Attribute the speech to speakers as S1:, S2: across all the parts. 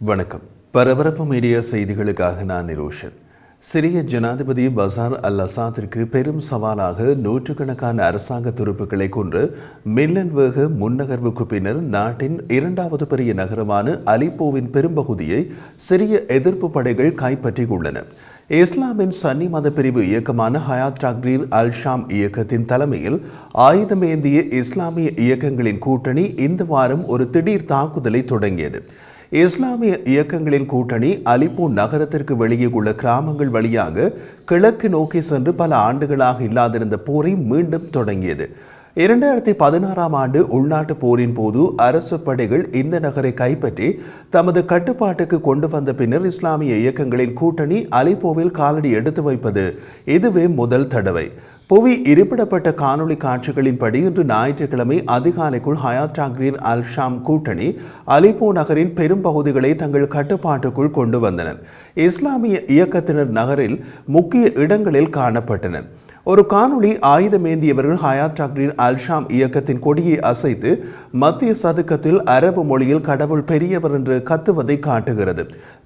S1: வணக்கம். பரபரப்பு மீடியா செய்திகளுக்காக நான் நிரோஷன். சிரிய ஜனாதிபதி பசார் அல் அசாத்திற்கு பெரும் சவாலாக நூற்றுக்கணக்கான அரசாங்க துருப்புக்களை கொண்டு மில்லன் வேக முன்னகர்வுக்கு பின்னர் நாட்டின் இரண்டாவது பெரிய நகரமான அலிப்போவின் பெரும்பகுதியை சிரிய எதிர்ப்பு படைகள் கைப்பற்றியுள்ளன. இஸ்லாமின் சன்னி மத பிரிவு இயக்கமான ஹயாத் டாக்ரீர் அல் ஷாம் இயக்கத்தின் தலைமையில் ஆயுதமேந்திய இஸ்லாமிய இயக்கங்களின் கூட்டணி இந்த வாரம் ஒரு திடீர் தாக்குதலை தொடங்கியது. இஸ்லாமிய இயக்கங்களின் கூட்டணி அலிப்போ நகரத்திற்கு வெளியே உள்ள கிராமங்கள் வழியாக கிழக்கு நோக்கி சென்று பல ஆண்டுகளாக இல்லாதிருந்த போரை மீண்டும் தொடங்கியது. 2016ஆம் ஆண்டு உள்நாட்டு போரின் போது அரசு படைகள் இந்த நகரை கைப்பற்றி தமது கட்டுப்பாட்டுக்கு கொண்டு வந்த பின்னர் இஸ்லாமிய இயக்கங்களின் கூட்டணி அலிப்போவில் காலடி எடுத்து வைப்பது இதுவே முதல் தடவை. புவி இருப்பிடப்பட்ட காணொளி காட்சிகளின்படி இன்று ஞாயிற்றுக்கிழமை அதிகாலைக்குள் ஹயாத் டாக்ரீர் அல் ஷாம் கூட்டணி அலிப்போ நகரின் பெரும் பகுதிகளை தங்கள் கட்டுப்பாட்டுக்குள் கொண்டு வந்தனர். இஸ்லாமிய இயக்கத்தினர் நகரில் முக்கிய இடங்களில் காணப்பட்டனர். ஒரு காணொளி ஆயுதமேந்தியவர்கள் ஹயாத் டாக்ரீர் அல் ஷாம் இயக்கத்தின் கொடியை அசைத்து மத்திய சதுக்கத்தில் அரபு மொழியில் கடவுள் பெரியவர் என்று கத்துவதை காட்டுகிறது.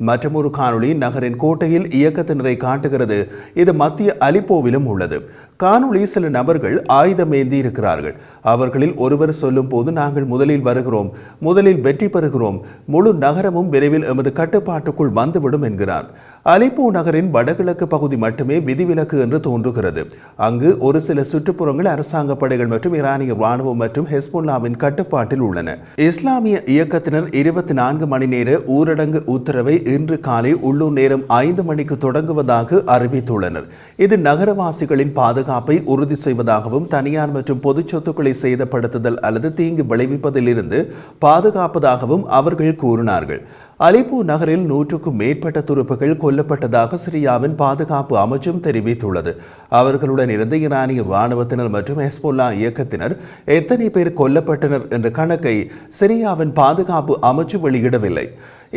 S1: மற்றொரு காணொளி நகரின் கோட்டையில் இயக்கத்தினரை காட்டுகிறது. இது மத்திய அலிப்போவிலும் உள்ளது. காணொளி சில நபர்கள் ஆயுதமேந்தி இருக்கிறார்கள். அவர்களில் ஒருவர் சொல்லும் போது, நாங்கள் முதலில் வருகிறோம், முதலில் வெற்றி பெறுகிறோம், முழு நகரமும் விரைவில் எமது கட்டுப்பாட்டுக்குள் வந்துவிடும் என்கிறார். அலிப்போ நகரின் வடகிழக்கு பகுதி மட்டுமே விதிவிலக்கு என்று தோன்றுகிறது. அங்கு ஒரு சில சுற்றுப்புறங்கள் அரசாங்க படைகள் மற்றும் ஈரானிய ராணுவம் மற்றும் ஹெஸ்புல்லாவின் கட்டுப்பாட்டில் உள்ளன. இஸ்லாமிய இயக்கத்தினர் 24 மணி நேர ஊரடங்கு உத்தரவை இன்று காலை உள்ளூர் நேரம் 5 மணிக்கு தொடங்குவதாக அறிவித்துள்ளனர். இது நகரவாசிகளின் பாதுகாப்பை உறுதி செய்வதாகவும் தனியார் மற்றும் பொது சொத்துக்களை சேதப்படுத்துதல் அல்லது தீங்கு விளைவிப்பதில் இருந்து பாதுகாப்பதாகவும் அவர்கள் கூறினார்கள். அலிப்போ நகரில் 100க்கும் மேற்பட்ட துருப்புகள் கொல்லப்பட்டதாக சிரியாவின் பாதுகாப்பு அமைச்சும் தெரிவித்துள்ளது. அவர்களுடன் இருந்த ஈரானிய ராணுவத்தினர் மற்றும் ஹெஸ்புல்லா இயக்கத்தினர் எத்தனை பேர் கொல்லப்பட்டனர் என்ற கணக்கை சிரியாவின் பாதுகாப்பு அமைச்சு வெளியிடவில்லை.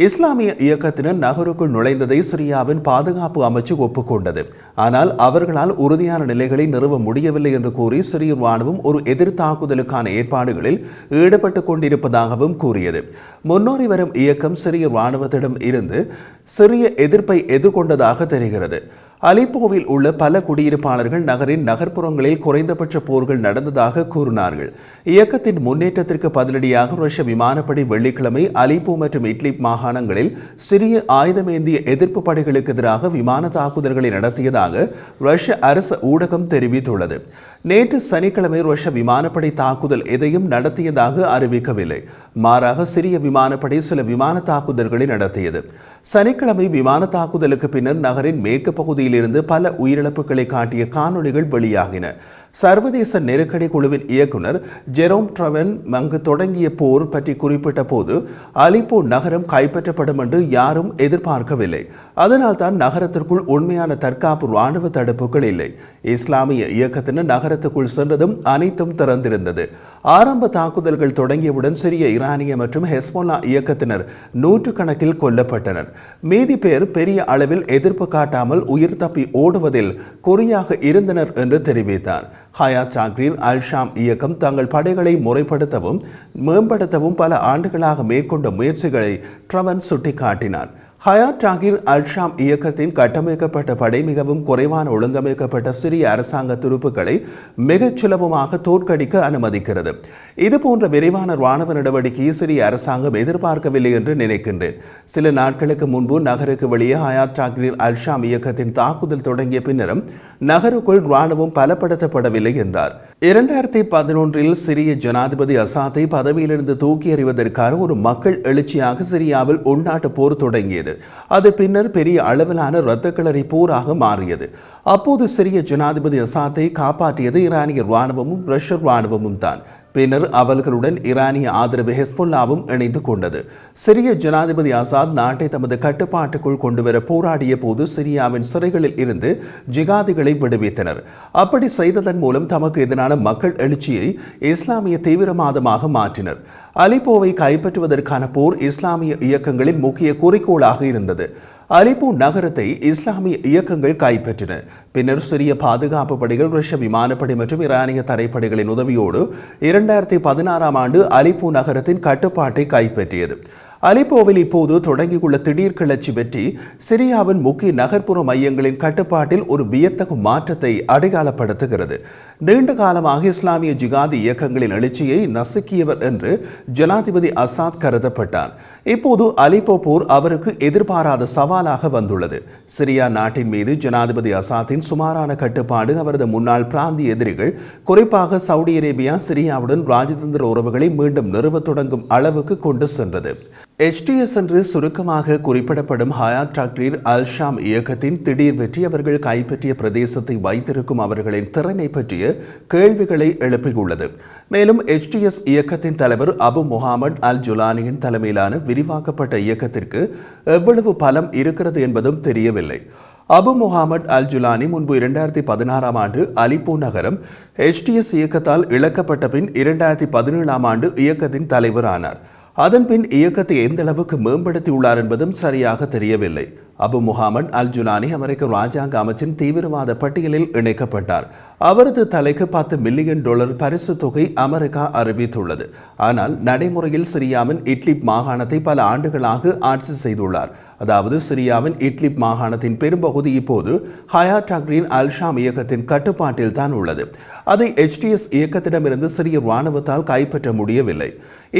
S1: இஸ்லாமிய இயக்கத்தினர் நகருக்குள் நுழைந்ததை சிரியாவின் பாதுகாப்பு அமைச்சு ஒப்புக்கொண்டது. ஆனால் அவர்களால் உறுதியான நிலைகளை நிறுவ முடியவில்லை என்று கூறி சிரிய ராணுவம் ஒரு எதிர் தாக்குதலுக்கான ஏற்பாடுகளில் ஈடுபட்டுக் கொண்டிருப்பதாகவும் கூறியது. முன்னோறி வரும் இயக்கம் சிரிய ராணுவத்திடம் இருந்து சிறிய எதிர்ப்பை எதிர்கொண்டதாக தெரிகிறது. அலிப்போவில் உள்ள பல குடியிருப்பாளர்கள் நகரின் நகர்ப்புறங்களில் குறைந்தபட்ச போர்கள் நடந்ததாக கூறினார்கள். இயக்கத்தின் முன்னேற்றத்திற்கு பதிலடியாக ரஷ்ய விமானப்படை வெள்ளிக்கிழமை அலிப்போ மற்றும் இட்லிப் மாகாணங்களில் சிறிய ஆயுதமேந்திய எதிர்ப்பு படைகளுக்கு எதிராக விமான தாக்குதல்களை நடத்தியதாக ரஷ்ய அரசு ஊடகம் தெரிவித்துள்ளது. நேற்று சனிக்கிழமை ரஷ்ய விமானப்படை தாக்குதல் எதையும் நடத்தியதாக அறிவிக்கவில்லை. மாறாக சிரிய விமானப்படை சில விமான தாக்குதல்களை நடத்தியது. சனிக்கிழமை விமான தாக்குதலுக்கு பின்னர் நகரின் மேற்கு பகுதியில் இருந்து பல உயிரிழப்புகளை காட்டிய காணொளிகள் வெளியாகின. சர்வதேச நெருக்கடி குழுவின் இயக்குனர் ஜெரோம் ட்ரவன் அங்கு தொடங்கிய போர் பற்றி குறிப்பிட்ட போது அலிப்போ நகரம் கைப்பற்றப்படும் என்று யாரும் எதிர்பார்க்கவில்லை. அதனால் தான் நகரத்திற்குள் உண்மையான தற்காப்பு ராணுவ தடுப்புகள் இல்லை. இஸ்லாமிய இயக்கத்தினர் நகரத்துக்குள் சென்றதும் அனைத்தும் திறந்திருந்தது. ஆரம்ப தாக்குதல்கள் தொடங்கியவுடன் சிரிய ஈரானிய மற்றும் ஹெஸ்புல்லா இயக்கத்தினர் 100 கணக்கில் கொல்லப்பட்டனர். மீதி பேர் பெரிய அளவில் எதிர்ப்பு காட்டாமல் உயிர் தப்பி ஓடுவதில் குறியாக இருந்தனர் என்று தெரிவித்தார். ஹயாத் டாக்ரீர் அல் ஷாம் இயக்கம் தங்கள் படைகளை முறைப்படுத்தவும் மேம்படுத்தவும் பல ஆண்டுகளாக மேற்கொண்ட முயற்சிகளை ட்ரவன் சுட்டிக்காட்டினார். ஹயாத் டாக்ரீர் அல் ஷாம் இயக்கத்தின் கட்டமைக்கப்பட்ட படை மிகவும் குறைவான ஒழுங்கமைக்கப்பட்ட சிரிய அரசாங்க துருப்புக்களை மிகச் சுலபமாக தோற்கடிக்க அனுமதிக்கிறது. இதுபோன்ற விரைவான ராணுவ நடவடிக்கையை சிரிய அரசாங்கம் எதிர்பார்க்கவில்லை என்று நினைக்கின்றேன். சில நாட்களுக்கு முன்பு நகருக்கு வெளியே ஹயாத் டாக்ரீர் அல் ஷாம் இயக்கத்தின் தாக்குதல் தொடங்கிய பின்னரும் நகருக்குள் ராணுவம் பலப்படுத்தப்படவில்லை என்றார். 2011 சிரிய ஜனாதிபதி அசாத்தை பதவியிலிருந்து தூக்கி எறிவதற்கான ஒரு மக்கள் எழுச்சியாக சிரியாவில் உள்நாட்டு போர் தொடங்கியது. அது பின்னர் பெரிய அளவிலான இரத்த கிளறி போராக மாறியது. அப்போது சிரிய ஜனாதிபதி அசாத்தை காப்பாற்றியது ஈரானிய ராணுவமும் ரஷ்ய ராணுவமும் தான். பின்னர் அவர்களுடன் ஈரானிய ஆதரவு ஹெஸ்புல்லாவும் இணைந்து கொண்டது. சிரிய ஜனாதிபதி அசாத் நாட்டை தமது கட்டுப்பாட்டுக்குள் கொண்டுவர போராடிய போது சிரியாவின் சிறைகளில் இருந்து ஜிகாதிகளை விடுவித்தனர். அப்படி செய்ததன் மூலம் தமக்கு எதிரான மக்கள் எழுச்சியை இஸ்லாமிய தீவிரவாதமாக மாற்றினர். அலிப்போவை கைப்பற்றுவதற்கான போர் இஸ்லாமிய இயக்கங்களின் முக்கிய குறிக்கோளாக இருந்தது. அலிப்போ நகரத்தை இஸ்லாமிய இயக்கங்கள் கைப்பற்றின. பின்னர் சிரிய பாதுகாப்பு படைகள் ரஷ்ய விமானப்படை மற்றும் ஈரானிய தரைப்படைகளின் உதவியோடு 2016ஆம் ஆண்டு அலிப்போ நகரத்தின் கட்டுப்பாட்டை கைப்பற்றியது. அலிப்போவில் இப்போது தொடங்கியுள்ள திடீர் கிளர்ச்சி வெற்றி சிரியாவின் முக்கிய நகர்ப்புற மையங்களின் கட்டுப்பாட்டில் ஒரு வியத்தகு மாற்றத்தை அடையாளப்படுத்துகிறது. நீண்ட காலமாக இஸ்லாமிய ஜிகாதி இயக்கங்களின் எழுச்சியை நசுக்கியவர் என்று ஜனாதிபதி அசாத் கருதப்பட்டார். இப்போது அலிப்போ போர் அவருக்கு எதிர்பாராத சவாலாக வந்துள்ளது. சிரியா நாட்டின் மீது ஜனாதிபதி அசாத்தின் சுமாரான கட்டுப்பாடு அவரது முன்னாள் பிராந்திய எதிரிகள், குறிப்பாக சவுதி அரேபியா சிரியாவுடன் ராஜதந்திர உறவுகளை மீண்டும் நிறுவத் தொடங்கும் அளவுக்கு கொண்டு சென்றது. HTS என்று சுருக்கமாக குறிப்பிடப்படும் ஹயாத் தக்ரீர் அல் ஷாம் இயக்கத்தின் திடீர் வெற்றி அவர்கள் கைப்பற்றிய பிரதேசத்தை வைத்திருக்கும் அவர்களின் திறனை பற்றிய கேள்விகளை எழுப்பியுள்ளது. மேலும் HTS இயக்கத்தின் தலைவர் அபு முஹம்மது அல் ஜுலானியின் தலைமையிலான விரிவாக்கப்பட்ட இயக்கத்திற்கு எவ்வளவு பலம் இருக்கிறது என்பதும் தெரியவில்லை. அபு முஹம்மது அல் ஜுலானி முன்பு 2016ஆம் ஆண்டு அலிப்போ நகரம் HTS இயக்கத்தால் இழக்கப்பட்ட பின் 2017ஆம் ஆண்டு இயக்கத்தின் தலைவரானார். அதன்பின் இயக்கத்தை எந்த அளவுக்கு மேம்படுத்தியுள்ளார் என்பதும் சரியாக தெரியவில்லை. அபு முஹம்மது அல் ஜுலானி அமெரிக்க ராஜாங்க அமைச்சின் தீவிரவாத பட்டியலில் இணைக்கப்பட்டார். அவரது தலைக்கு $10 மில்லியன் பரிசு தொகை அமெரிக்கா அறிவித்துள்ளது. ஆனால் நடைமுறையில் சிரியாவின் இட்லிப் மாகாணத்தை பல ஆண்டுகளாக ஆட்சி செய்துள்ளார். அதாவது சிரியாவின் இட்லிப் மாகாணத்தின் பெரும்பகுதி இப்போது ஹயாத் தக்ரீர் அல் ஷாம் இயக்கத்தின் கட்டுப்பாட்டில் தான் உள்ளது. அதை HTS இயக்கத்திடமிருந்து சிரிய இராணுவத்தால் கைப்பற்ற முடியவில்லை.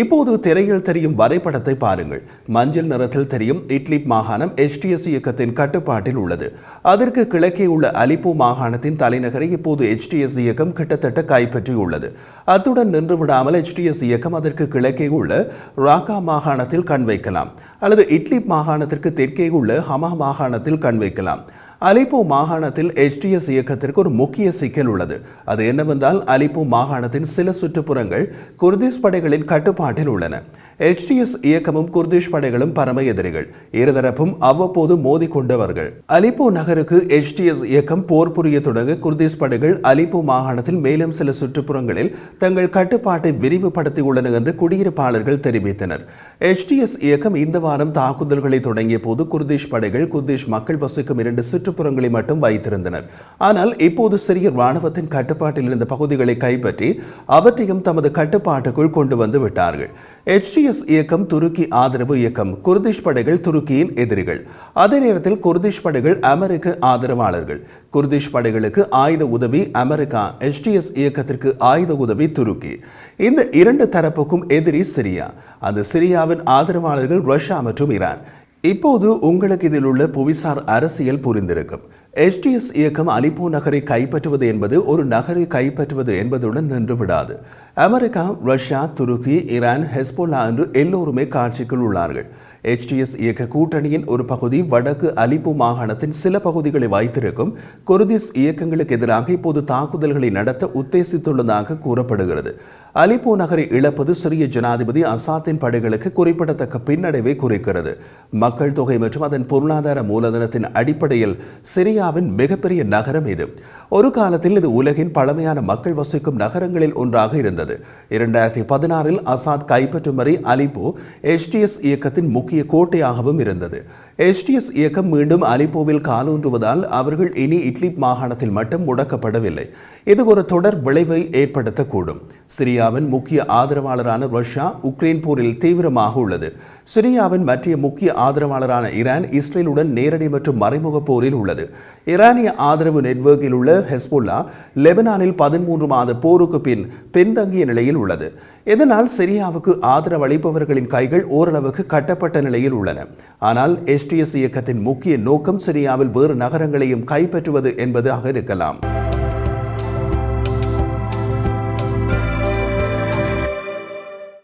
S1: இப்போது திரையில் தெரியும் வரைபடத்தை பாருங்கள். மஞ்சள் நிறத்தில் தெரியும் இட்லிப் மாகாணம் HTS இயக்கத்தின் கட்டுப்பாட்டில் உள்ளது. அதற்கு கிழக்கே உள்ள அலிப்போ மாகாணத்தின் தலைநகரை இப்போது HTS இயக்கம் கிட்டத்தட்ட கைப்பற்றியுள்ளது. அத்துடன் நின்று விடாமல் HTS இயக்கம் அதற்கு கிழக்கே உள்ள ராக்கா மாகாணத்தில் கண் வைக்கலாம், அல்லது இட்லிப் மாகாணத்திற்கு தெற்கே உள்ள ஹமா மாகாணத்தில் கண் வைக்கலாம். அலிப்போ மாகாணத்தில் HTS இயக்கத்திற்கு ஒரு முக்கிய சிக்கல் உள்ளது. அது என்னவென்றால் அலிப்போ மாகாணத்தின் சில சுற்றுப்புறங்கள் குர்திஷ் படைகளின் கட்டுப்பாட்டில் உள்ளன. HTS இயக்கமும் குர்திஷ் படைகளும் பரம எதிரிகள். இருதரப்பும் அவ்வப்போது மோதி கொண்டவர்கள். அலிப்போ நகருக்கு HTS இயக்கம் போர் புரிய தொடங்க குர்திஷ் படைகள் அலிப்போ மாகாணத்தில் மேலும் சில சுற்றுப்புறங்களில் தங்கள் கட்டுப்பாட்டை விரிவுபடுத்தியுள்ளன என்று குடியிருப்பாளர்கள் தெரிவித்தனர். HTS இயக்கம் இந்த வாரம் தாக்குதல்களை தொடங்கிய போது குர்திஷ் படைகள் குர்திஷ் மக்கள் வசிக்கும் 2 சுற்றுப்புறங்களை மட்டும் வைத்திருந்தனர். ஆனால் இப்போது சிரிய இராணுவத்தின் கட்டுப்பாட்டில் இருந்த பகுதிகளை கைப்பற்றி அவற்றையும் தமது கட்டுப்பாட்டுக்குள் கொண்டு வந்து விட்டார்கள். HTS இயக்கம் துருக்கி ஆதரவு இயக்கம். குர்திஷ் படைகள் துருக்கியின் எதிரிகள். அதே நேரத்தில் குர்திஷ் படைகள் அமெரிக்க ஆதரவாளர்கள். குர்திஷ் படைகளுக்கு ஆயுத உதவி அமெரிக்கா, HTS இயக்கத்திற்கு ஆயுத உதவி துருக்கி. இந்த 2 தரப்புக்கும் எதிரி சிரியா. அந்த சிரியாவின் ஆதரவாளர்கள் ரஷ்யா மற்றும் ஈரான். இப்போது உங்களுக்கு இதில் உள்ள புவிசார் அரசியல் புரிந்திருக்கும். HTS இயக்கம் அலிப்போ நகரை கைப்பற்றுவது என்பது ஒரு நகரை கைப்பற்றுவது என்பதுடன் நின்று விடாது. அமெரிக்கா, ரஷ்யா, துருக்கி, ஈரான், ஹெஸ்போலா என்று எல்லோருமே காட்சிக்குள் உள்ளார்கள். HTS இயக்க கூட்டணியின் ஒரு பகுதி வடக்கு அலிப்போ மாகாணத்தின் சில பகுதிகளை வைத்திருக்கும் குர்திஷ் இயக்கங்களுக்கு எதிராக இப்போது தாக்குதல்களை நடத்த உத்தேசித்துள்ளதாக கூறப்படுகிறது. அலிப்போ நகரை இழப்பது சிரிய ஜனாதிபதி அசாத்தின் படைகளுக்கு குறிப்பிடத்தக்க பின்னடைவை குறிக்கிறது. மக்கள் தொகை மற்றும் அதன் பொருளாதார மூலதனத்தின் அடிப்படையில் சிரியாவின் மிகப்பெரிய நகரம் இது. ஒரு காலத்தில் இது உலகின் பழமையான மக்கள் வசிக்கும் நகரங்களில் ஒன்றாக இருந்தது. 2016இல் அசாத் கைப்பற்றும் வரை அலிப்போ HTS இயக்கத்தின் முக்கிய கோட்டையாகவும் இருந்தது. HTS இயக்கம் மீண்டும் அலிப்போவில் காலூன்றுவதால் அவர்கள் இனி இட்லிப் மாகாணத்தில் மட்டும் முடக்கப்படவில்லை. இது ஒரு தொடர் விளைவை ஏற்படுத்தக்கூடும். சிரியாவின் முக்கிய ஆதரவாளரான ரஷ்யா உக்ரைன் போரில் தீவிரமாக உள்ளது. சிரியாவின் மற்ற முக்கிய ஆதரவாளரான ஈரான் இஸ்ரேலுடன் நேரடி மற்றும் மறைமுக போரில் உள்ளது. ஈரானிய ஆதரவு நெட்வொர்க்கில் உள்ள ஹெஸ்போல்லா லெபனானில் 13 மாத போருக்கு பின் பின்தங்கிய நிலையில் உள்ளது. இதனால் சிரியாவுக்கு ஆதரவு அளிப்பவர்களின் கைகள் ஓரளவுக்கு கட்டப்பட்ட நிலையில் உள்ளன. ஆனால் HTS இயக்கத்தின் முக்கிய நோக்கம் சிரியாவில் வேறு நகரங்களையும் கைப்பற்றுவது என்பதாக இருக்கலாம்.